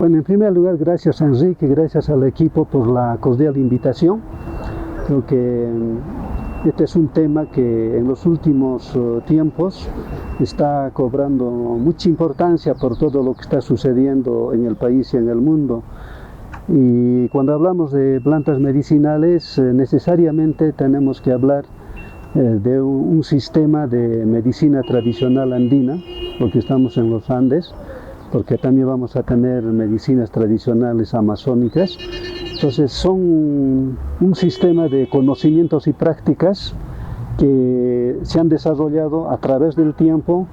Bueno, en primer lugar, gracias a Enrique, gracias al equipo por la cordial invitación. Creo que este es un tema que en los últimos tiempos está cobrando mucha importancia por todo lo que está sucediendo en el país y en el mundo. Y cuando hablamos de plantas medicinales, necesariamente tenemos que hablar de un sistema de medicina tradicional andina, porque estamos en los Andes, porque también vamos a tener medicinas tradicionales amazónicas. Entonces son un sistema de conocimientos y prácticas que se han desarrollado a través del tiempo,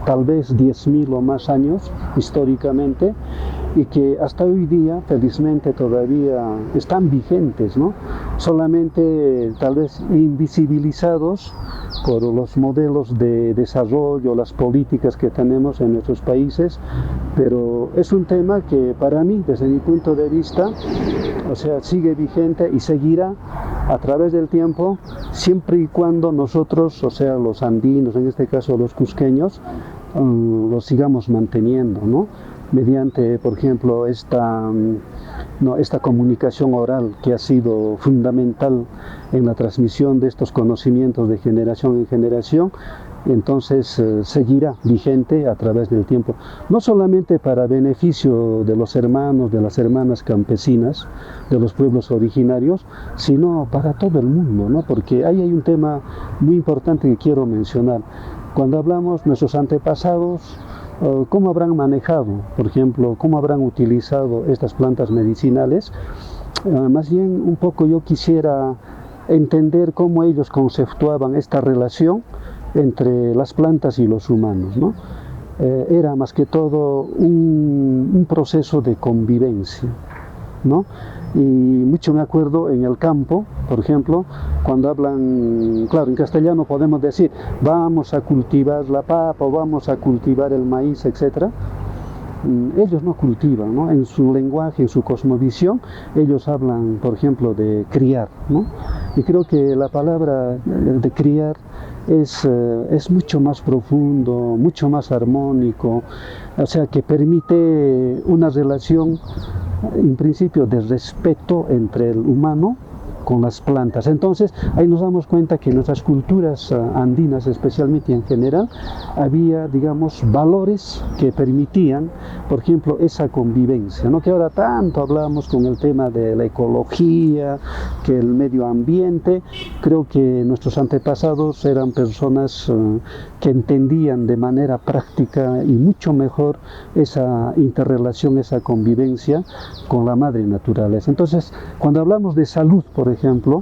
tal vez 10.000 o más años históricamente, y que hasta hoy día, felizmente, todavía están vigentes, ¿no? Solamente tal vez invisibilizados por los modelos de desarrollo, las políticas que tenemos en nuestros países, pero es un tema que para mí, desde mi punto de vista, o sea, sigue vigente y seguirá a través del tiempo, siempre y cuando nosotros, o sea, los andinos, en este caso los cusqueños, lo sigamos manteniendo, ¿no? Mediante, por ejemplo, esta comunicación oral que ha sido fundamental en la transmisión de estos conocimientos de generación en generación. Entonces seguirá vigente a través del tiempo, no solamente para beneficio de los hermanos, de las hermanas campesinas, de los pueblos originarios, sino para todo el mundo, ¿no? Porque ahí hay un tema muy importante que quiero mencionar. Cuando hablamos nuestros antepasados, ¿cómo habrán manejado, por ejemplo, cómo habrán utilizado estas plantas medicinales? Más bien un poco yo quisiera entender cómo ellos conceptuaban esta relación entre las plantas y los humanos, ¿no? Era más que todo un proceso de convivencia, ¿no? Y mucho me acuerdo en el campo, por ejemplo, cuando hablan, claro, en castellano podemos decir vamos a cultivar la papa o vamos a cultivar el maíz, etc. Ellos no cultivan, ¿no? En su lenguaje, en su cosmovisión, ellos hablan, por ejemplo, de criar, ¿no? Y creo que la palabra de criar es mucho más profundo, mucho más armónico, o sea, que permite una relación, en principio, de respeto entre el humano con las plantas. Entonces, ahí nos damos cuenta que en nuestras culturas andinas, especialmente y en general, había, digamos, valores que permitían, por ejemplo, esa convivencia, ¿no? Que ahora tanto hablamos con el tema de la ecología, que el medio ambiente. Creo que nuestros antepasados eran personas que entendían de manera práctica y mucho mejor esa interrelación, esa convivencia con la madre naturaleza. Entonces, cuando hablamos de salud, por ejemplo,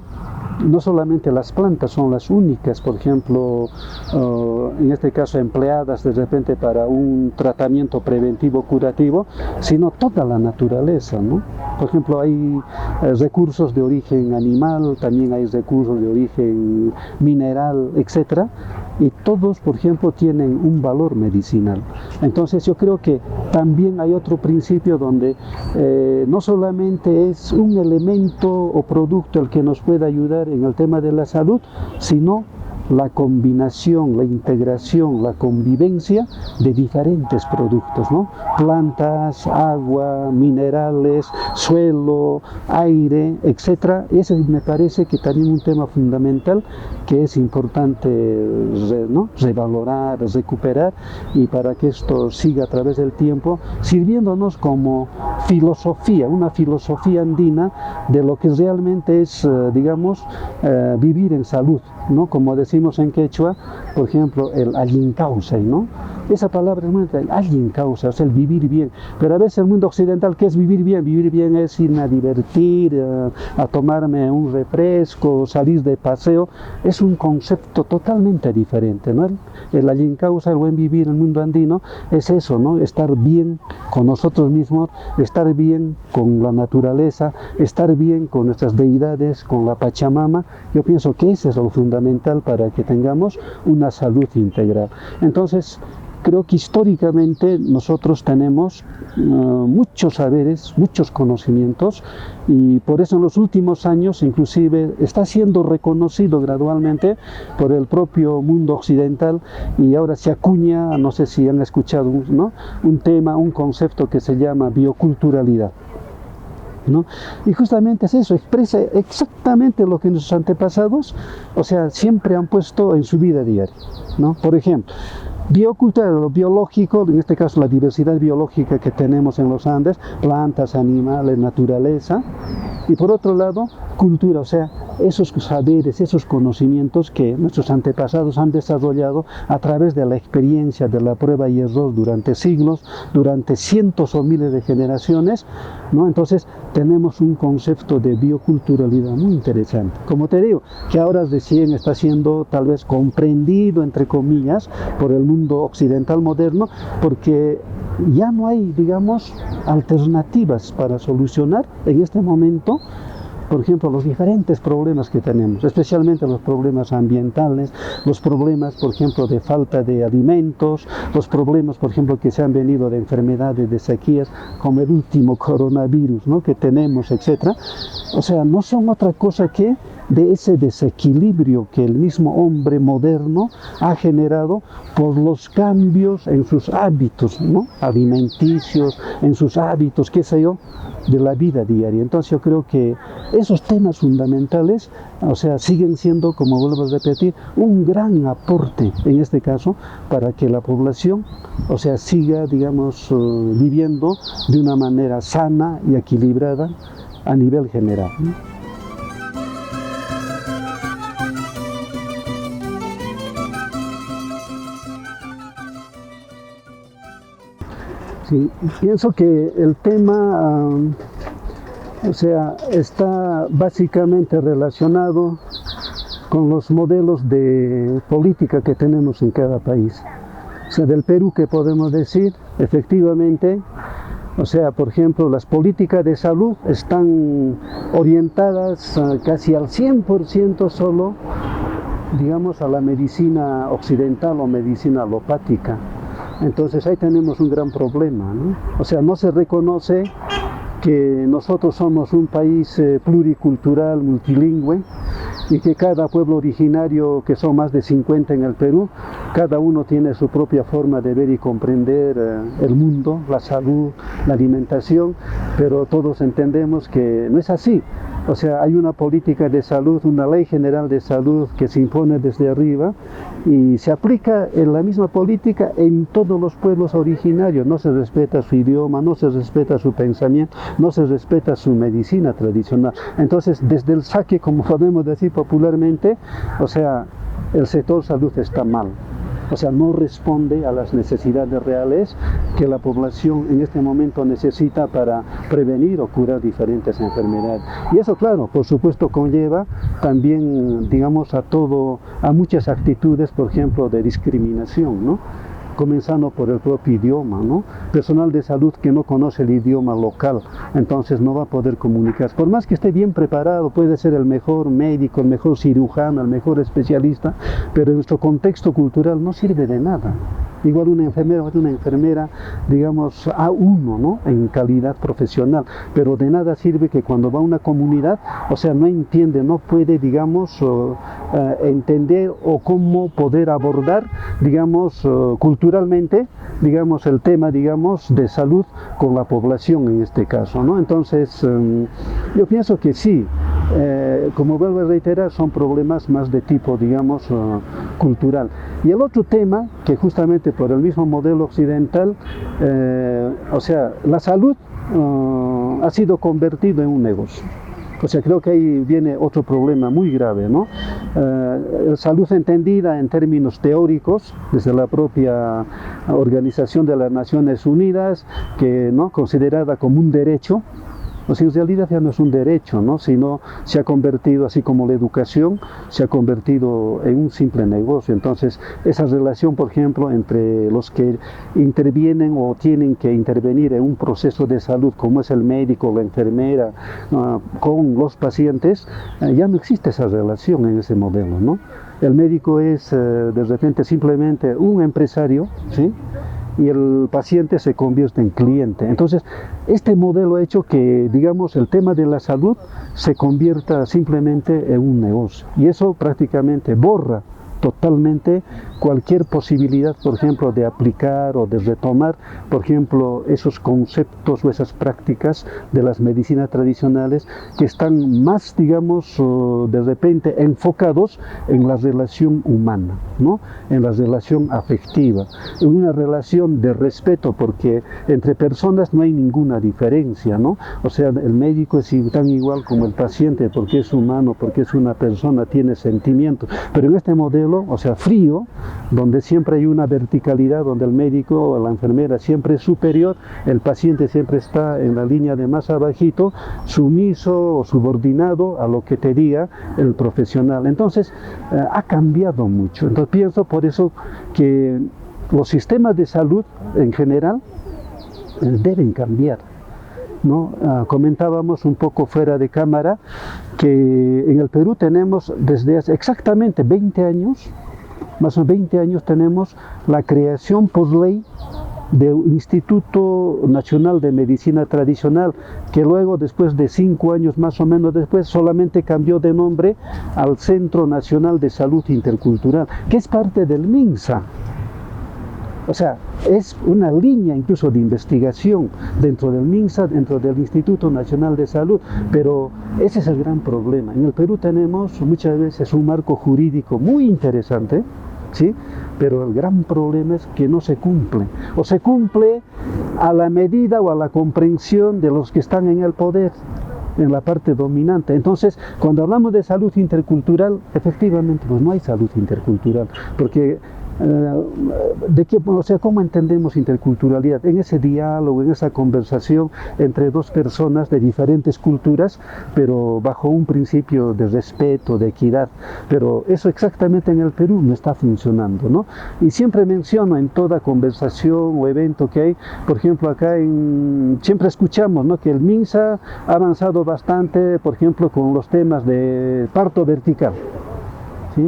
no solamente las plantas son las únicas, por ejemplo, en este caso empleadas de repente para un tratamiento preventivo curativo, sino toda la naturaleza, ¿no? Por ejemplo, hay recursos de origen animal, también hay recursos de origen mineral, etcétera, y todos, por ejemplo, tienen un valor medicinal. Entonces yo creo que también hay otro principio donde no solamente es un elemento o producto el que nos puede ayudar en el tema de la salud, sino la combinación, la integración, la convivencia de diferentes productos, ¿no? Plantas, agua, minerales, suelo, aire, etc. Ese me parece que también un tema fundamental que es importante, ¿no?, revalorar, recuperar, y para que esto siga a través del tiempo, sirviéndonos como filosofía, una filosofía andina de lo que realmente es, digamos, vivir en salud, ¿no? Como decimos en quechua, por ejemplo, el allincauce, ¿no? Esa palabra es muy allincauce, o sea, el vivir bien. Pero a veces el mundo occidental, ¿qué es vivir bien? Vivir bien es irme a divertir, a tomarme un refresco, salir de paseo. Es un concepto totalmente diferente, ¿no? El allincauce, el buen vivir en el mundo andino, es eso, ¿no? Estar bien con nosotros mismos, estar bien con la naturaleza, estar bien con nuestras deidades, con la Pachamama. Yo pienso que ese es lo fundamental para que tengamos una salud integral. Entonces, creo que históricamente nosotros tenemos muchos saberes, muchos conocimientos, y por eso en los últimos años inclusive está siendo reconocido gradualmente por el propio mundo occidental, y ahora se acuña, no sé si han escuchado, ¿no?, un tema, un concepto que se llama bioculturalidad, ¿no? Y justamente es eso, expresa exactamente lo que nuestros antepasados, o sea, siempre han puesto en su vida diaria, ¿no? Por ejemplo, biocultural, lo biológico, en este caso la diversidad biológica que tenemos en los Andes, plantas, animales, naturaleza, y por otro lado, cultura, o sea, esos saberes, esos conocimientos que nuestros antepasados han desarrollado a través de la experiencia, de la prueba y error durante siglos, durante cientos o miles de generaciones, ¿no? Entonces tenemos un concepto de bioculturalidad muy interesante. Como te digo, que ahora recién está siendo tal vez comprendido, entre comillas, por el mundo occidental moderno, porque ya no hay, digamos, alternativas para solucionar en este momento, por ejemplo, los diferentes problemas que tenemos, especialmente los problemas ambientales, los problemas, por ejemplo, de falta de alimentos, los problemas, por ejemplo, que se han venido de enfermedades, de sequías, como el último coronavirus, ¿no?, que tenemos, etc. O sea, no son otra cosa que de ese desequilibrio que el mismo hombre moderno ha generado por los cambios en sus hábitos, ¿no?, alimenticios, en sus hábitos, qué sé yo, de la vida diaria. Entonces yo creo que esos temas fundamentales, o sea, siguen siendo, como vuelvo a repetir, un gran aporte, en este caso, para que la población, o sea, siga, digamos, viviendo de una manera sana y equilibrada a nivel general, ¿no? Sí, pienso que el tema, o sea, está básicamente relacionado con los modelos de política que tenemos en cada país. O sea, del Perú, ¿qué podemos decir? Efectivamente, o sea, por ejemplo, las políticas de salud están orientadas casi al 100% solo, digamos, a la medicina occidental o medicina alopática. Entonces ahí tenemos un gran problema, ¿no? O sea, no se reconoce que nosotros somos un país pluricultural, multilingüe, y que cada pueblo originario, que son más de 50 en el Perú, cada uno tiene su propia forma de ver y comprender el mundo, la salud, la alimentación, pero todos entendemos que no es así. O sea, hay una política de salud, una ley general de salud que se impone desde arriba y se aplica en la misma política en todos los pueblos originarios. No se respeta su idioma, no se respeta su pensamiento, no se respeta su medicina tradicional. Entonces, desde el saque, como podemos decir popularmente, o sea, el sector salud está mal. O sea, no responde a las necesidades reales que la población en este momento necesita para prevenir o curar diferentes enfermedades. Y eso, claro, por supuesto conlleva también, digamos, a muchas actitudes, por ejemplo, de discriminación, ¿no? Comenzando por el propio idioma, ¿no? Personal de salud que no conoce el idioma local, entonces no va a poder comunicarse. Por más que esté bien preparado, puede ser el mejor médico, el mejor cirujano, el mejor especialista, pero en nuestro contexto cultural no sirve de nada. Igual una enfermera, digamos, A1, ¿no?, en calidad profesional, pero de nada sirve que cuando va a una comunidad, o sea, no entiende, no puede, digamos, entender o cómo poder abordar, digamos, culturalmente, digamos, el tema, digamos, de salud con la población en este caso, ¿no? Entonces, yo pienso que sí, como vuelvo a reiterar, son problemas más de tipo, digamos, cultural. Y el otro tema, que justamente por el mismo modelo occidental, o sea, la salud ha sido convertido en un negocio. O sea, creo que ahí viene otro problema muy grave, ¿no? Salud entendida en términos teóricos, desde la propia Organización de las Naciones Unidas, que, ¿no?, considerada como un derecho, O sea, en realidad ya no es un derecho, ¿no? Sino se ha convertido, así como la educación, se ha convertido en un simple negocio. Entonces, esa relación, por ejemplo, entre los que intervienen o tienen que intervenir en un proceso de salud, como es el médico, la enfermera, con los pacientes, ya no existe esa relación en ese modelo, ¿no? El médico es de repente simplemente un empresario, ¿sí? Y el paciente se convierte en cliente. Entonces, este modelo ha hecho que, digamos, el tema de la salud se convierta simplemente en un negocio. Y eso prácticamente borra totalmente cualquier posibilidad, por ejemplo, de aplicar o de retomar, por ejemplo, esos conceptos o esas prácticas de las medicinas tradicionales que están más, digamos, de repente enfocados en la relación humana, ¿no? En la relación afectiva, en una relación de respeto, porque entre personas no hay ninguna diferencia, ¿no? O sea, el médico es tan igual como el paciente, porque es humano, porque es una persona, tiene sentimientos, pero en este modelo, o sea, frío, donde siempre hay una verticalidad, donde el médico o la enfermera siempre es superior, el paciente siempre está en la línea de más abajito, sumiso o subordinado a lo que te diga el profesional. Entonces, ha cambiado mucho. Entonces, pienso por eso que los sistemas de salud en general deben cambiar, ¿no? Comentábamos un poco fuera de cámara que en el Perú tenemos desde hace exactamente 20 años, más o menos 20 años, tenemos la creación por ley de un Instituto Nacional de Medicina Tradicional, que luego, después de 5 años más o menos después, solamente cambió de nombre al Centro Nacional de Salud Intercultural, que es parte del MINSA. O sea, es una línea incluso de investigación dentro del MINSA, dentro del Instituto Nacional de Salud, pero ese es el gran problema. En el Perú tenemos muchas veces un marco jurídico muy interesante, ¿sí? Pero el gran problema es que no se cumple, o se cumple a la medida o a la comprensión de los que están en el poder, en la parte dominante. Entonces, cuando hablamos de salud intercultural, efectivamente, pues no hay salud intercultural, porque o sea, ¿cómo entendemos interculturalidad? En ese diálogo, en esa conversación entre dos personas de diferentes culturas, pero bajo un principio de respeto, de equidad. Pero eso exactamente en el Perú no está funcionando, ¿no? Y siempre menciono en toda conversación o evento que hay, por ejemplo, acá siempre escuchamos, ¿no?, que el MINSA ha avanzado bastante, por ejemplo, con los temas de parto vertical, ¿sí?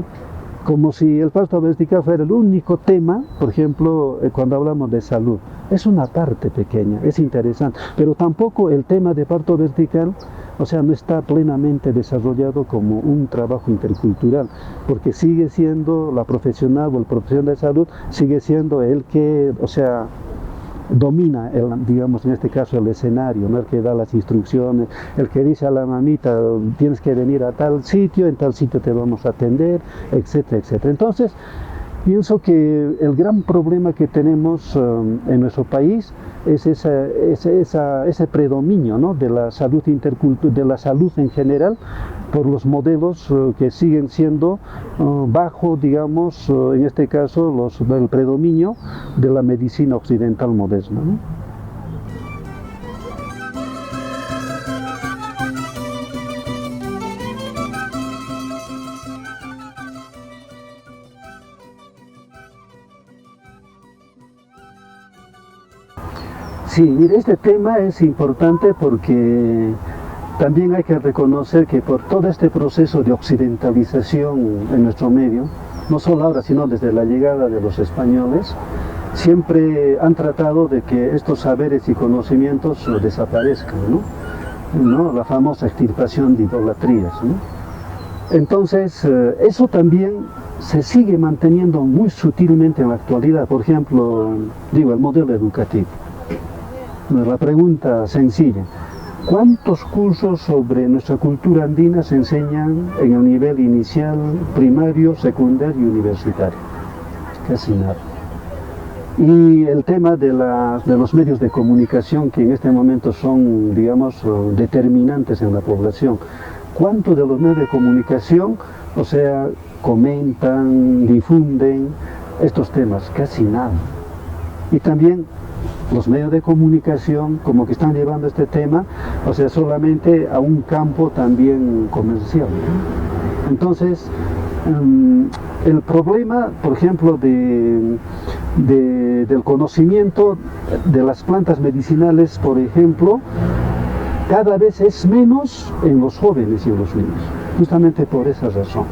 Como si el parto vertical fuera el único tema, por ejemplo, cuando hablamos de salud. Es una parte pequeña, es interesante, pero tampoco el tema de parto vertical, o sea, no está plenamente desarrollado como un trabajo intercultural, porque sigue siendo la profesional o el profesional de salud, sigue siendo el que, o sea, domina, digamos, en este caso el escenario, ¿no? El que da las instrucciones, el que dice a la mamita, tienes que venir a tal sitio, en tal sitio te vamos a atender, etcétera, etcétera. Entonces, pienso que el gran problema que tenemos en nuestro país es ese predominio, ¿no?, de la salud de la salud en general, por los modelos que siguen siendo bajo, digamos, en este caso, el predominio de la medicina occidental moderna, ¿no? Sí, mire, este tema es importante porque también hay que reconocer que por todo este proceso de occidentalización en nuestro medio, no solo ahora, sino desde la llegada de los españoles, siempre han tratado de que estos saberes y conocimientos desaparezcan, ¿no? La famosa extirpación de idolatrías, ¿no? Entonces, eso también se sigue manteniendo muy sutilmente en la actualidad. Por ejemplo, digo, el modelo educativo. La pregunta sencilla: ¿cuántos cursos sobre nuestra cultura andina se enseñan en el nivel inicial, primario, secundario y universitario? Casi nada. Y el tema de los medios de comunicación, que en este momento son, digamos, determinantes en la población. ¿Cuántos de los medios de comunicación, o sea, comentan, difunden estos temas? Casi nada. Y también los medios de comunicación, como que están llevando este tema o sea, solamente a un campo también comercial, ¿no? Entonces, el problema, por ejemplo, del conocimiento de las plantas medicinales, por ejemplo, cada vez es menos en los jóvenes y en los niños, justamente por esa razón.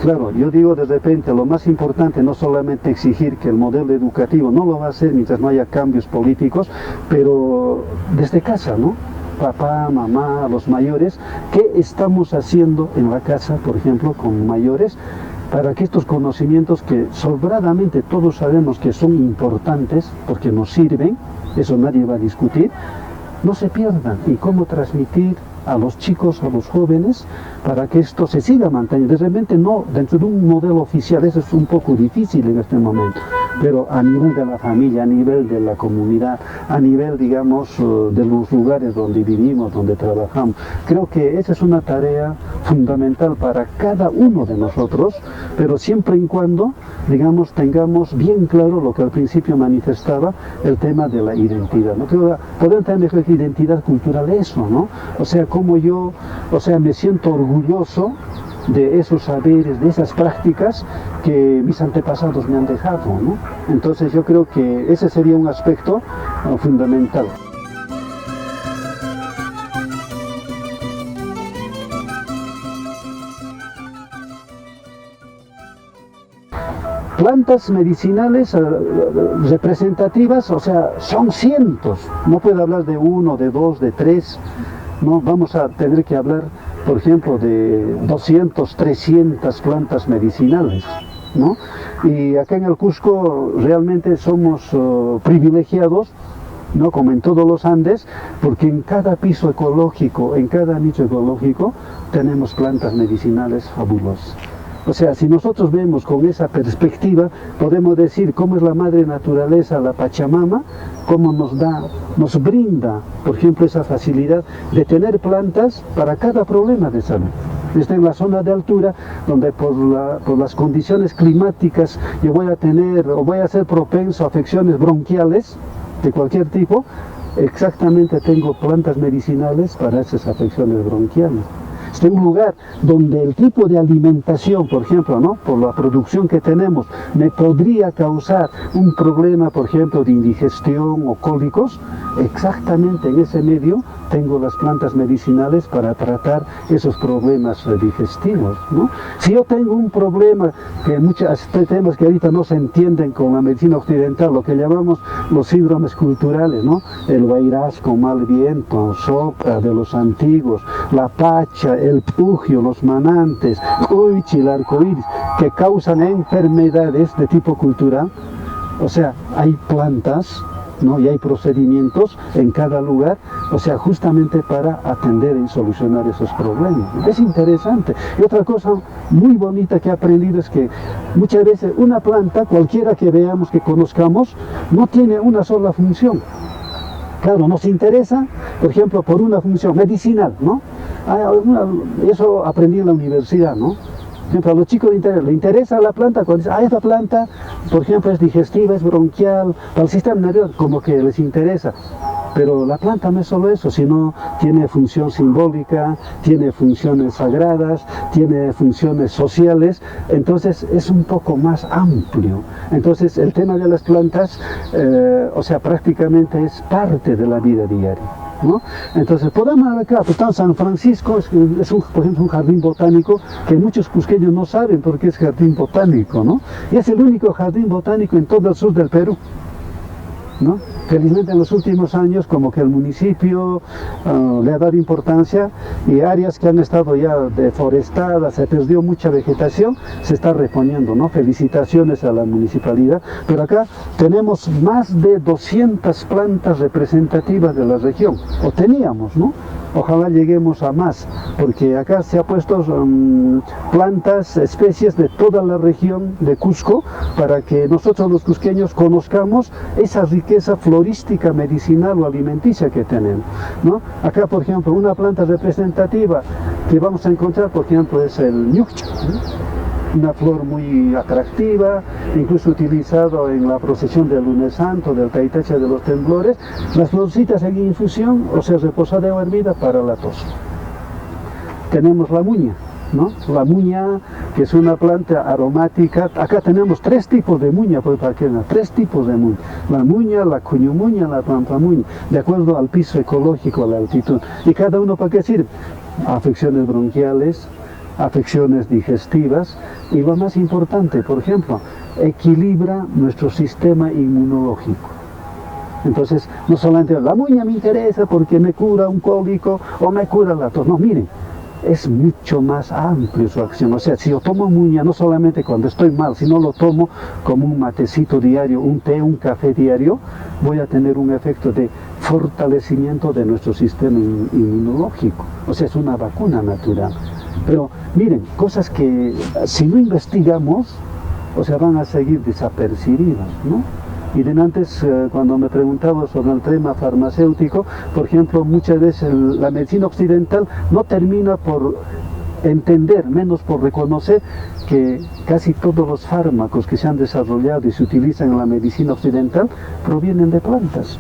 Claro, yo digo de repente, lo más importante no solamente exigir que el modelo educativo no lo va a hacer mientras no haya cambios políticos, pero desde casa, ¿no? Papá, mamá, los mayores, ¿qué estamos haciendo en la casa, por ejemplo, con mayores, para que estos conocimientos que sobradamente todos sabemos que son importantes, porque nos sirven, eso nadie va a discutir, no se pierdan? Y cómo transmitir a los chicos, a los jóvenes, para que esto se siga manteniendo. De repente no, dentro de un modelo oficial, eso es un poco difícil en este momento, pero a nivel de la familia, a nivel de la comunidad, a nivel, digamos, de los lugares donde vivimos, donde trabajamos, creo que esa es una tarea fundamental para cada uno de nosotros, pero siempre y cuando, digamos, tengamos bien claro lo que al principio manifestaba, el tema de la identidad, ¿no? Podemos tener mejor identidad cultural, eso, ¿no? O sea, como yo, o sea, me siento orgulloso de esos saberes, de esas prácticas que mis antepasados me han dejado, ¿no? Entonces yo creo que ese sería un aspecto fundamental. Plantas medicinales representativas, o sea, son cientos, no puedo hablar de uno, de dos, de tres, no, vamos a tener que hablar, por ejemplo, de 200, 300 plantas medicinales, ¿no? Y acá en el Cusco realmente somos privilegiados, ¿no? Como en todos los Andes, porque en cada piso ecológico, en cada nicho ecológico, tenemos plantas medicinales fabulosas. O sea, si nosotros vemos con esa perspectiva, podemos decir cómo es la madre naturaleza, la Pachamama, cómo nos brinda, por ejemplo, esa facilidad de tener plantas para cada problema de salud. Está en la zona de altura, donde por las condiciones climáticas yo voy a tener o voy a ser propenso a afecciones bronquiales de cualquier tipo, exactamente tengo plantas medicinales para esas afecciones bronquiales. Está en un lugar donde el tipo de alimentación, por ejemplo, ¿no? Por la producción que tenemos, me podría causar un problema, por ejemplo, de indigestión o cólicos. Exactamente en ese medio tengo las plantas medicinales para tratar esos problemas digestivos, ¿no? Si yo tengo un problema, que muchos temas que ahorita no se entienden con la medicina occidental, lo que llamamos los síndromes culturales, ¿no? El guairasco, mal viento, sopra de los antiguos, la pacha, el pugio, los manantes, Huichi, el arcoíris, que causan enfermedades de tipo cultural. O sea, hay plantas, ¿no? Y hay procedimientos en cada lugar, o sea, justamente para atender y solucionar esos problemas. Es interesante. Y otra cosa muy bonita que he aprendido es que muchas veces una planta, cualquiera que veamos, que conozcamos, no tiene una sola función. Claro, nos interesa, por ejemplo, por una función medicinal, ¿no? Eso aprendí en la universidad, ¿no? Por ejemplo, a los chicos le interesa la planta, cuando dicen, esta planta, por ejemplo, es digestiva, es bronquial, para el sistema nervioso, como que les interesa. Pero la planta no es solo eso, sino tiene función simbólica, tiene funciones sagradas, tiene funciones sociales, entonces es un poco más amplio. Entonces el tema de las plantas, o sea, prácticamente es parte de la vida diaria, ¿no? Entonces podemos ver acá, pues, San Francisco es por ejemplo, un jardín botánico que muchos cusqueños no saben por qué es jardín botánico, ¿no? Y es el único jardín botánico en todo el sur del Perú, ¿no? Felizmente en los últimos años como que el municipio le ha dado importancia y áreas que han estado ya deforestadas, se perdió mucha vegetación, se está reponiendo, ¿no? Felicitaciones a la municipalidad, pero acá tenemos más de 200 plantas representativas de la región, o teníamos, ¿no? Ojalá lleguemos a más, porque acá se ha puesto plantas, especies de toda la región de Cusco, para que nosotros los cusqueños conozcamos esa riqueza florística, medicinal o alimenticia que tenemos, ¿no? Acá, por ejemplo, una planta representativa que vamos a encontrar, por ejemplo, es el ñuqcha, ¿no? una flor muy atractiva, incluso utilizado en la procesión del lunes santo, del Taitacha de los temblores, las florcitas en infusión, o sea, reposada o hervida para la tos. Tenemos la muña, ¿no? La muña, que es una planta aromática. Acá tenemos 3 tipos de muña, pues, para que vean, 3 tipos de muña. La muña, la cuñumuña, la pampamuña, de acuerdo al piso ecológico, a la altitud. ¿Y cada uno para qué sirve? Afecciones bronquiales, afecciones digestivas, y lo más importante, por ejemplo, equilibra nuestro sistema inmunológico. Entonces, no solamente la muña me interesa porque me cura un cólico o me cura la tos. No, miren, es mucho más amplio su acción. O sea, si yo tomo muña, no solamente cuando estoy mal, sino lo tomo como un matecito diario, un té, un café diario, voy a tener un efecto de fortalecimiento de nuestro sistema inmunológico. O sea, es una vacuna natural. Pero miren, cosas que si no investigamos, o sea, van a seguir desapercibidas, ¿no? Y de antes, cuando me preguntaba sobre el tema farmacéutico, por ejemplo, muchas veces la medicina occidental no termina por entender, menos por reconocer que casi todos los fármacos que se han desarrollado y se utilizan en la medicina occidental provienen de plantas.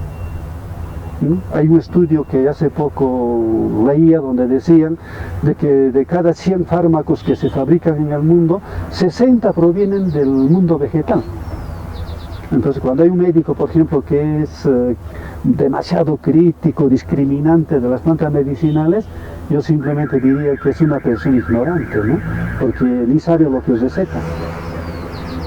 Hay un estudio que hace poco leía donde decían de que de cada 100 fármacos que se fabrican en el mundo, 60 provienen del mundo vegetal. Entonces, cuando hay un médico, por ejemplo, que es demasiado crítico, discriminante de las plantas medicinales, yo simplemente diría que es una persona ignorante, ¿no? Porque ni sabe lo que receta,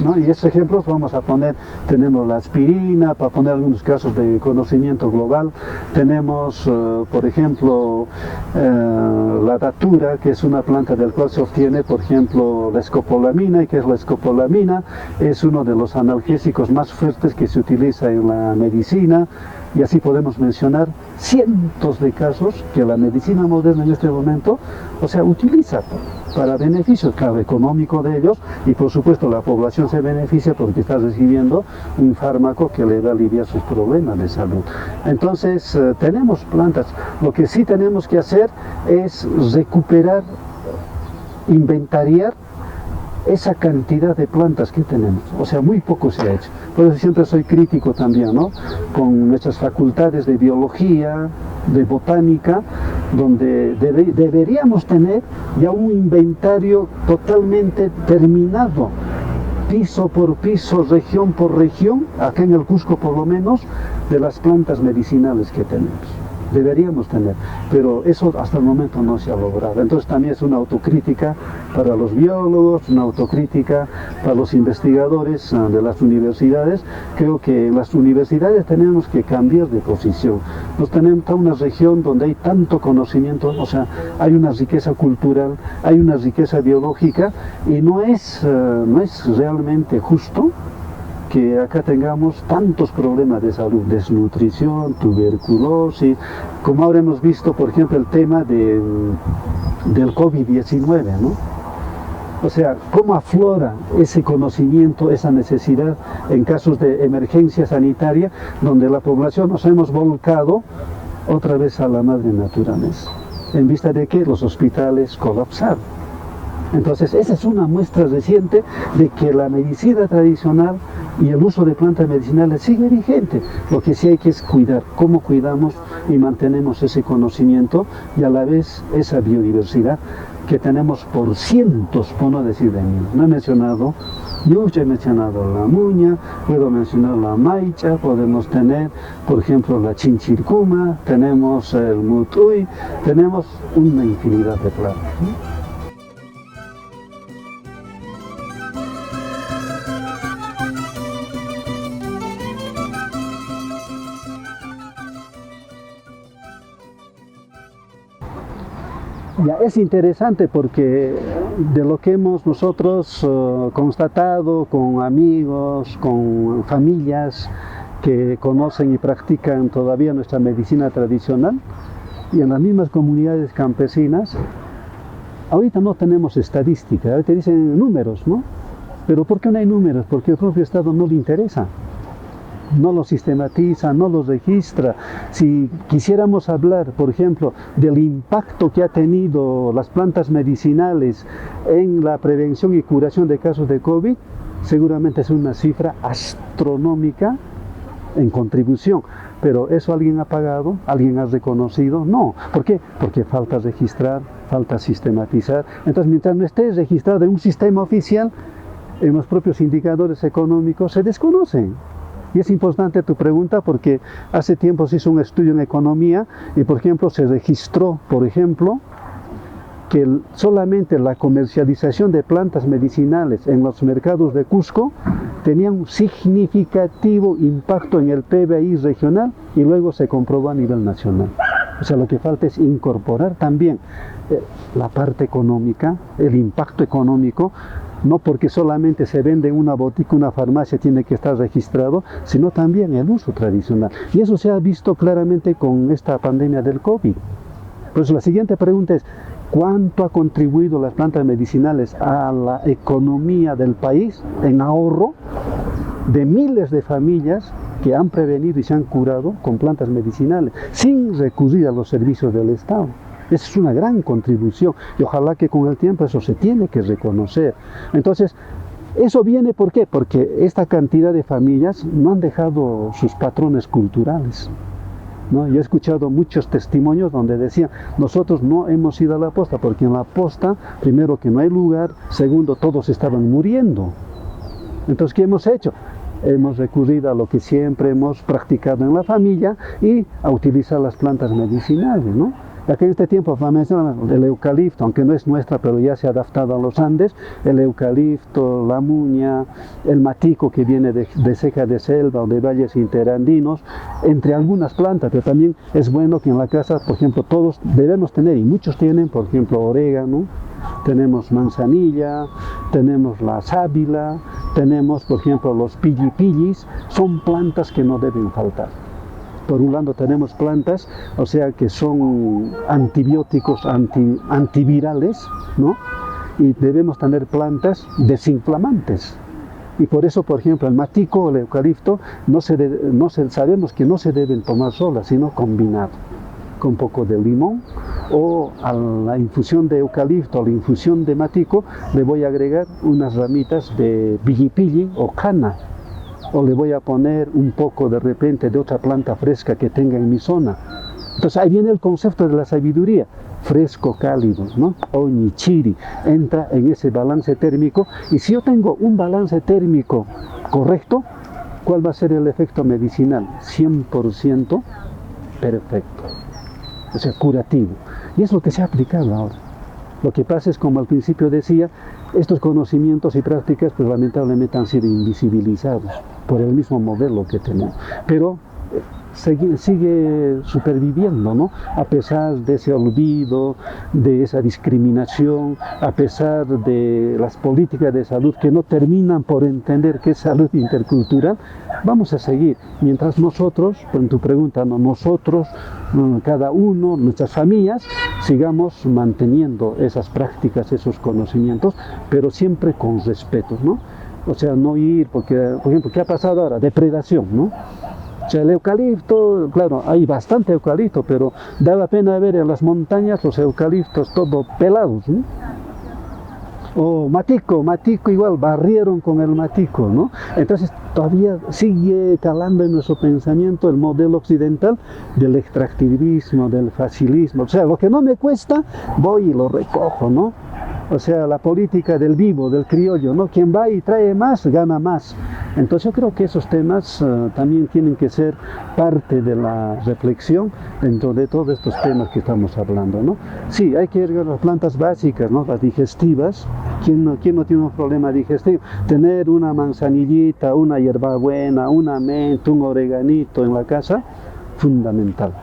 ¿no? Y estos ejemplos vamos a poner, tenemos la aspirina, para poner algunos casos de conocimiento global, tenemos, por ejemplo, la datura, que es una planta del cual se obtiene, por ejemplo, la escopolamina. ¿Y qué es la escopolamina? Es uno de los analgésicos más fuertes que se utiliza en la medicina, y así podemos mencionar cientos de casos que la medicina moderna en este momento, o sea, utiliza para beneficio, claro, económico de ellos, y por supuesto la población se beneficia porque está recibiendo un fármaco que le va a aliviar sus problemas de salud. Entonces, tenemos plantas. Lo que sí tenemos que hacer es recuperar, inventariar esa cantidad de plantas que tenemos. O sea, muy poco se ha hecho. Por eso siempre soy crítico también, ¿no? Con nuestras facultades de biología, de botánica, donde deberíamos tener ya un inventario totalmente terminado, piso por piso, región por región, acá en el Cusco por lo menos, de las plantas medicinales que tenemos. Deberíamos tener, pero eso hasta el momento no se ha logrado. Entonces también es una autocrítica para los biólogos, una autocrítica para los investigadores de las universidades. Creo que en las universidades tenemos que cambiar de posición. Nos tenemos una región donde hay tanto conocimiento, o sea, hay una riqueza cultural, hay una riqueza biológica, y no es realmente justo que acá tengamos tantos problemas de salud, desnutrición, tuberculosis, como ahora hemos visto, por ejemplo, el tema del COVID-19, ¿no? O sea, cómo aflora ese conocimiento, esa necesidad en casos de emergencia sanitaria, donde la población nos hemos volcado otra vez a la madre naturaleza, en vista de que los hospitales colapsaron. Entonces, esa es una muestra reciente de que la medicina tradicional y el uso de plantas medicinales sigue vigente. Lo que sí hay que es cuidar, cómo cuidamos y mantenemos ese conocimiento y a la vez esa biodiversidad que tenemos por cientos, por no decir de mil. No he mencionado yucha, he mencionado la muña, puedo mencionar la maicha, podemos tener, por ejemplo, la chinchircuma, tenemos el mutuy, tenemos una infinidad de plantas, ¿no? Ya, es interesante porque de lo que hemos nosotros constatado con amigos, con familias que conocen y practican todavía nuestra medicina tradicional, y en las mismas comunidades campesinas, ahorita no tenemos estadística, ahorita dicen números, ¿no? Pero ¿por qué no hay números? Porque el propio Estado no le interesa. no lo sistematiza, no lo registra. Si quisiéramos hablar, por ejemplo, del impacto que ha tenido las plantas medicinales en la prevención y curación de casos de COVID, seguramente es una cifra astronómica en contribución. Pero ¿eso alguien ha pagado? ¿Alguien ha reconocido? No. ¿Por qué? Porque falta registrar, falta sistematizar. Entonces, mientras no esté registrado en un sistema oficial, en los propios indicadores económicos se desconocen. Y es importante tu pregunta porque hace tiempo se hizo un estudio en economía y, por ejemplo, se registró, que solamente la comercialización de plantas medicinales en los mercados de Cusco tenía un significativo impacto en el PBI regional y luego se comprobó a nivel nacional. O sea, lo que falta es incorporar también la parte económica, el impacto económico, no porque solamente se vende en una botica, una farmacia tiene que estar registrado, sino también el uso tradicional. Y eso se ha visto claramente con esta pandemia del COVID. Pues la siguiente pregunta es, ¿cuánto ha contribuido las plantas medicinales a la economía del país en ahorro de miles de familias que han prevenido y se han curado con plantas medicinales sin recurrir a los servicios del Estado? Esa es una gran contribución y ojalá que con el tiempo eso se tiene que reconocer. Entonces, eso viene ¿por qué? Porque esta cantidad de familias no han dejado sus patrones culturales, ¿no? Yo he escuchado muchos testimonios donde decían, nosotros no hemos ido a la posta, porque en la posta, primero que no hay lugar, segundo todos estaban muriendo. Entonces, ¿qué hemos hecho? Hemos recurrido a lo que siempre hemos practicado en la familia y a utilizar las plantas medicinales, ¿no? Ya que en este tiempo, para mencionar el eucalipto, aunque no es nuestra, pero ya se ha adaptado a los Andes, el eucalipto, la muña, el matico que viene de ceja de selva o de valles interandinos, entre algunas plantas, pero también es bueno que en la casa, por ejemplo, todos debemos tener, y muchos tienen, por ejemplo, orégano, tenemos manzanilla, tenemos la sábila, tenemos, por ejemplo, los pillipillis, son plantas que no deben faltar. Por un lado tenemos plantas, o sea que son antibióticos, antivirales, ¿no? Y debemos tener plantas desinflamantes. Y por eso, por ejemplo, el matico o el eucalipto sabemos que no se deben tomar solas, sino combinadas con un poco de limón, o a la infusión de eucalipto, a la infusión de matico, le voy a agregar unas ramitas de pillipilli o cana, o le voy a poner un poco de repente de otra planta fresca que tenga en mi zona. Entonces ahí viene el concepto de la sabiduría, fresco, cálido, ¿no? O nichiri, entra en ese balance térmico, y si yo tengo un balance térmico correcto, ¿cuál va a ser el efecto medicinal? 100% perfecto, o sea, curativo. Y es lo que se ha aplicado ahora. Lo que pasa es, como al principio decía, estos conocimientos y prácticas pues lamentablemente han sido invisibilizados por el mismo modelo que tenemos, pero sigue superviviendo, ¿no? A pesar de ese olvido, de esa discriminación, a pesar de las políticas de salud que no terminan por entender qué es salud intercultural, vamos a seguir. Mientras nosotros, en tu pregunta, ¿no? Nosotros, cada uno, nuestras familias, sigamos manteniendo esas prácticas, esos conocimientos, pero siempre con respeto, ¿no? O sea, no ir, porque, por ejemplo, ¿qué ha pasado ahora? Depredación, ¿no? O sea, el eucalipto, claro, hay bastante eucalipto, pero daba pena ver en las montañas los eucaliptos todos pelados, ¿no? O matico igual, barrieron con el matico, ¿no? Entonces todavía sigue calando en nuestro pensamiento el modelo occidental del extractivismo, del facilismo. O sea, lo que no me cuesta, voy y lo recojo, ¿no? O sea, la política del vivo, del criollo, ¿no? Quien va y trae más, gana más. Entonces yo creo que esos temas también tienen que ser parte de la reflexión dentro de todos estos temas que estamos hablando, ¿no? Sí, hay que ir a las plantas básicas, ¿no? Las digestivas. ¿Quién no tiene un problema digestivo? Tener una manzanillita, una hierbabuena, una menta, un oreganito en la casa, fundamental.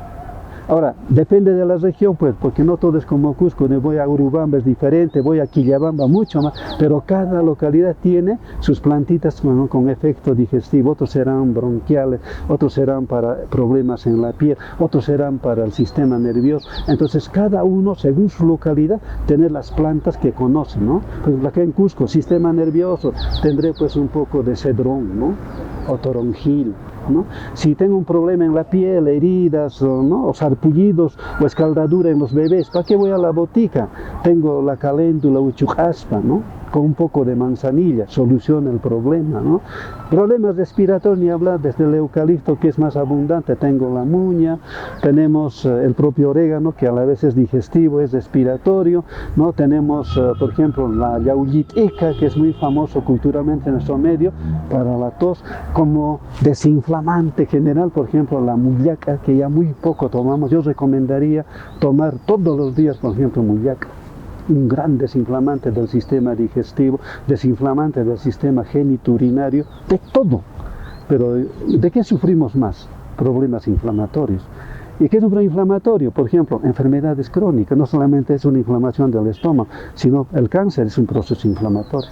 Ahora, depende de la región, pues, porque no todo es como Cusco, voy a Urubamba es diferente, voy a Quillabamba mucho más, pero cada localidad tiene sus plantitas con efecto digestivo, otros serán bronquiales, otros serán para problemas en la piel, otros serán para el sistema nervioso. Entonces, cada uno, según su localidad, tener las plantas que conoce, ¿no? Pues acá en Cusco, sistema nervioso, tendré pues un poco de cedrón, ¿no? O toronjil. ¿no? Si tengo un problema en la piel, heridas, ¿no? O sarpullidos o escaldadura en los bebés, ¿para qué voy a la botica? Tengo la caléndula uchujaspa, ¿no? Con un poco de manzanilla, soluciona el problema, ¿no? Problemas respiratorios, ni hablar, desde el eucalipto, que es más abundante, tengo la muña, tenemos el propio orégano, que a la vez es digestivo, es respiratorio, ¿no? Tenemos, por ejemplo, la yaulitica, que es muy famoso culturalmente en nuestro medio, para la tos, como desinflamante general, por ejemplo, la mullaca, que ya muy poco tomamos. Yo recomendaría tomar todos los días, por ejemplo, mullaca. Un gran desinflamante del sistema digestivo, desinflamante del sistema genitourinario, de todo. Pero ¿de qué sufrimos más? Problemas inflamatorios. ¿Y qué es un problema inflamatorio? Por ejemplo, enfermedades crónicas. No solamente es una inflamación del estómago, sino el cáncer es un proceso inflamatorio.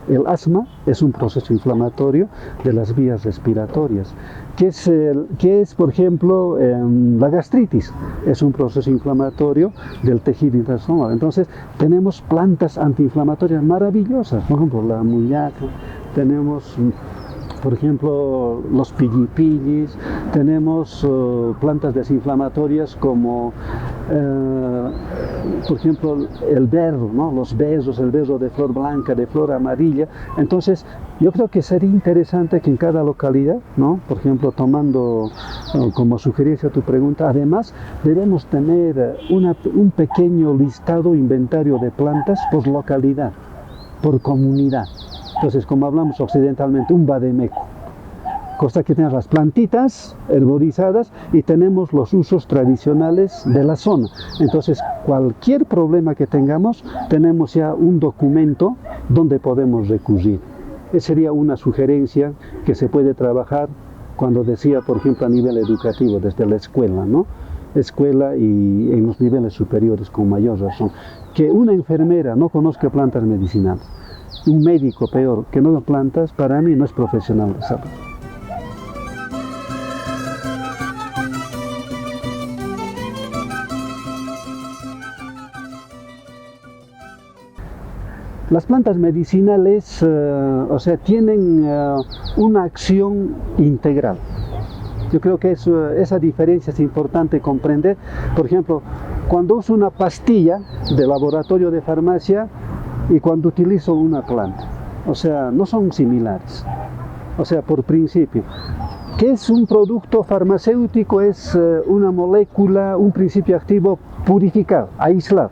El asma es un proceso inflamatorio de las vías respiratorias. ¿Qué es, por ejemplo, la gastritis? Es un proceso inflamatorio del tejido intestinal. Entonces, tenemos plantas antiinflamatorias maravillosas. Por ejemplo, la muñaca, tenemos, por ejemplo, los pillipillis, tenemos plantas desinflamatorias como, por ejemplo, el berro, ¿no? Los berros, el berro de flor blanca, de flor amarilla. Entonces, yo creo que sería interesante que en cada localidad, ¿no? Por ejemplo, tomando como sugerencia tu pregunta, además debemos tener un pequeño listado, inventario de plantas por localidad, por comunidad. Entonces, como hablamos occidentalmente, un vademécum. Cosa que tenemos las plantitas herborizadas y tenemos los usos tradicionales de la zona. Entonces, cualquier problema que tengamos, tenemos ya un documento donde podemos recurrir. Esa sería una sugerencia que se puede trabajar cuando decía, por ejemplo, a nivel educativo, desde la escuela, ¿no? Escuela y en los niveles superiores con mayor razón. Que una enfermera no conozca plantas medicinales, un médico peor que no plantas, para mí no es profesional de salud. Las plantas medicinales, o sea, tienen una acción integral. Yo creo que esa diferencia es importante comprender. Por ejemplo, cuando uso una pastilla de laboratorio de farmacia y cuando utilizo una planta, o sea, no son similares. O sea, por principio, ¿qué es un producto farmacéutico? Es una molécula, un principio activo purificado, aislado.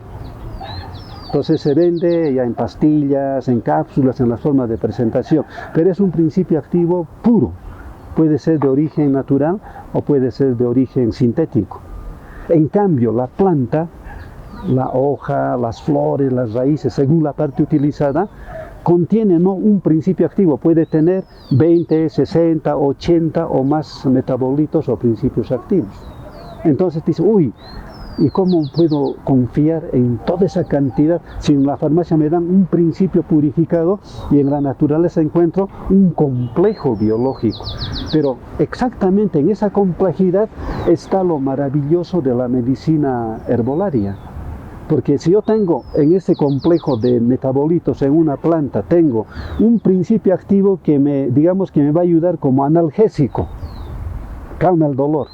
Entonces se vende ya en pastillas, en cápsulas, en las formas de presentación, pero es un principio activo puro. Puede ser de origen natural o puede ser de origen sintético. En cambio, la planta, la hoja, las flores, las raíces, según la parte utilizada, contiene no un principio activo, puede tener 20, 60, 80 o más metabolitos o principios activos. Entonces dice, uy, ¿y cómo puedo confiar en toda esa cantidad si en la farmacia me dan un principio purificado y en la naturaleza encuentro un complejo biológico? Pero exactamente en esa complejidad está lo maravilloso de la medicina herbolaria. Porque si yo tengo en ese complejo de metabolitos en una planta, tengo un principio activo que digamos que me va a ayudar como analgésico, calma el dolor.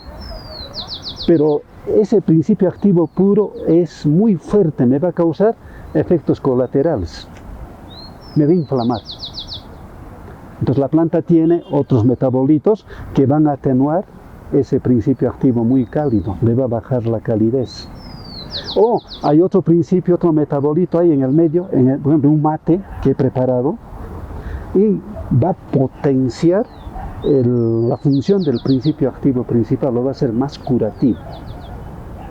Pero ese principio activo puro es muy fuerte, me va a causar efectos colaterales, me va a inflamar. Entonces la planta tiene otros metabolitos que van a atenuar ese principio activo muy cálido, le va a bajar la calidez. O hay otro principio, otro metabolito ahí en el medio, por ejemplo un mate que he preparado, y va a potenciar la función del principio activo principal, lo va a hacer más curativo.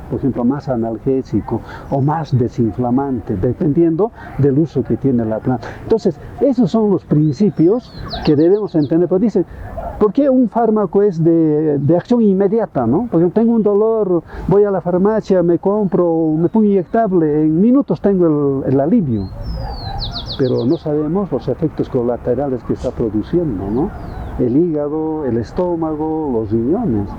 Por ejemplo, más analgésico o más desinflamante, dependiendo del uso que tiene la planta. Entonces, esos son los principios que debemos entender. Pero dicen, ¿por qué un fármaco es de acción inmediata, no? Porque tengo un dolor, voy a la farmacia, me compro, me pongo inyectable, en minutos tengo el alivio. Pero no sabemos los efectos colaterales que está produciendo, ¿no? El hígado, el estómago, los riñones.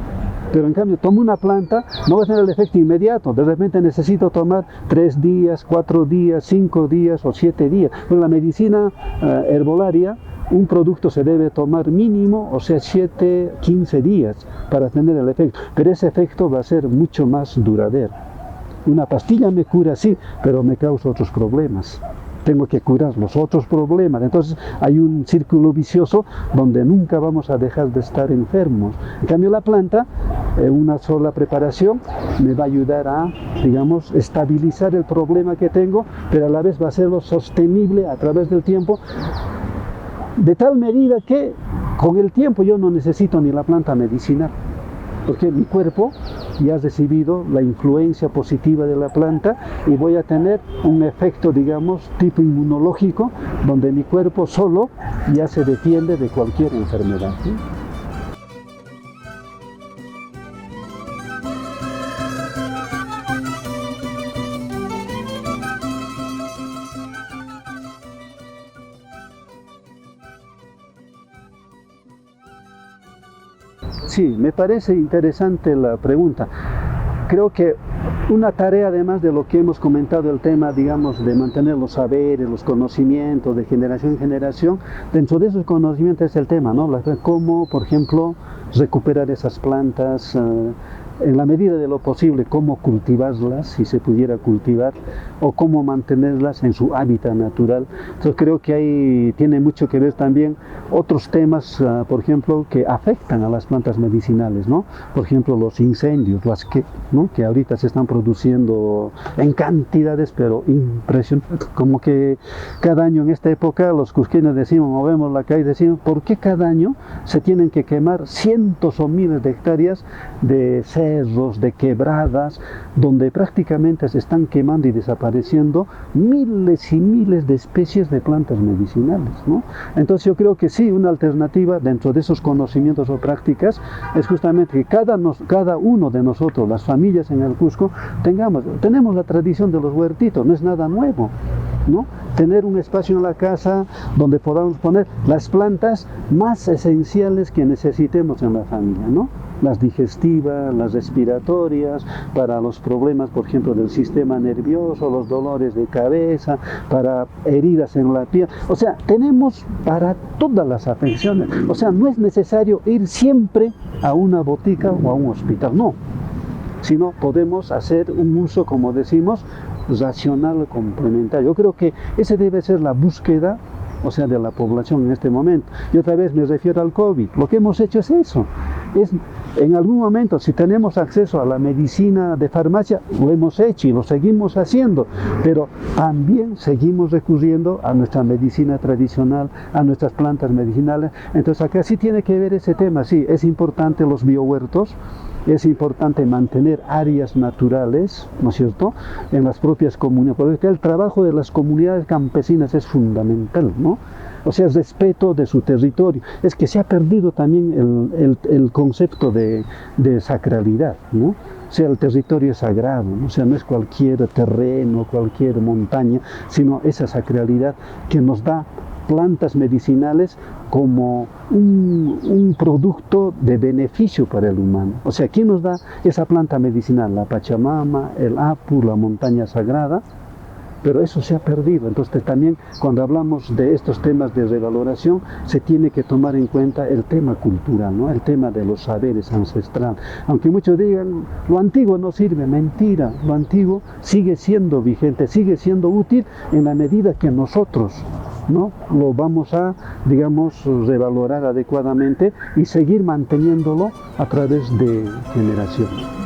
Pero en cambio, tomo una planta, no va a tener el efecto inmediato. De repente necesito tomar 3 días, 4 días, 5 días o 7 días. Pues la medicina herbolaria un producto se debe tomar mínimo, o sea, 7, 15 días para tener el efecto, pero ese efecto va a ser mucho más duradero. Una pastilla me cura, sí, pero me causa otros problemas. Tengo que curar los otros problemas. Entonces hay un círculo vicioso donde nunca vamos a dejar de estar enfermos. En cambio la planta, una sola preparación, me va a ayudar a, digamos, estabilizar el problema que tengo, pero a la vez va a serlo sostenible a través del tiempo, de tal medida que con el tiempo yo no necesito ni la planta medicinal, porque mi cuerpo ya ha recibido la influencia positiva de la planta y voy a tener un efecto, digamos, tipo inmunológico, donde mi cuerpo solo ya se defiende de cualquier enfermedad, ¿sí? Sí, me parece interesante la pregunta. Creo que una tarea, además de lo que hemos comentado, el tema, digamos, de mantener los saberes, los conocimientos de generación en generación, dentro de esos conocimientos es el tema, ¿no? Cómo, por ejemplo, recuperar esas plantas, en la medida de lo posible, cómo cultivarlas, si se pudiera cultivar, o cómo mantenerlas en su hábitat natural. Entonces creo que ahí tiene mucho que ver también otros temas, por ejemplo, que afectan a las plantas medicinales, ¿no? Por ejemplo, los incendios, ¿no? Que ahorita se están produciendo en cantidades, pero impresionantes. Como que cada año en esta época los cusqueños decimos, movemos la calle y decimos, ¿por qué cada año se tienen que quemar cientos o miles de hectáreas de cerros, de quebradas, donde prácticamente se están quemando y desapareciendo miles y miles de especies de plantas medicinales, ¿no? Entonces yo creo que sí, una alternativa dentro de esos conocimientos o prácticas es justamente que cada uno de nosotros, las familias en el Cusco, tenemos la tradición de los huertitos, no es nada nuevo, ¿no? Tener un espacio en la casa donde podamos poner las plantas más esenciales que necesitemos en la familia, ¿no? Las digestivas, las respiratorias, para los problemas, por ejemplo, del sistema nervioso, los dolores de cabeza, para heridas en la piel. O sea, tenemos para todas las afecciones. O sea, no es necesario ir siempre a una botica o a un hospital, no. Sino podemos hacer un uso, como decimos, racional complementario. Yo creo que esa debe ser la búsqueda, o sea, de la población en este momento. Y otra vez me refiero al COVID. Lo que hemos hecho es eso. En algún momento, si tenemos acceso a la medicina de farmacia, lo hemos hecho y lo seguimos haciendo, pero también seguimos recurriendo a nuestra medicina tradicional, a nuestras plantas medicinales. Entonces acá sí tiene que ver ese tema, sí, es importante los biohuertos, es importante mantener áreas naturales, ¿no es cierto?, en las propias comunidades, porque el trabajo de las comunidades campesinas es fundamental, ¿no? O sea, el respeto de su territorio. Es que se ha perdido también el concepto de sacralidad, ¿no? O sea, el territorio es sagrado, ¿no? O sea, no es cualquier terreno, cualquier montaña, sino esa sacralidad que nos da plantas medicinales como un producto de beneficio para el humano. O sea, ¿quién nos da esa planta medicinal? La Pachamama, el Apu, la montaña sagrada. Pero eso se ha perdido. Entonces también cuando hablamos de estos temas de revaloración se tiene que tomar en cuenta el tema cultural, ¿no? El tema de los saberes ancestrales. Aunque muchos digan, lo antiguo no sirve, mentira, lo antiguo sigue siendo vigente, sigue siendo útil en la medida que nosotros, ¿no?, lo vamos a, digamos, revalorar adecuadamente y seguir manteniéndolo a través de generaciones.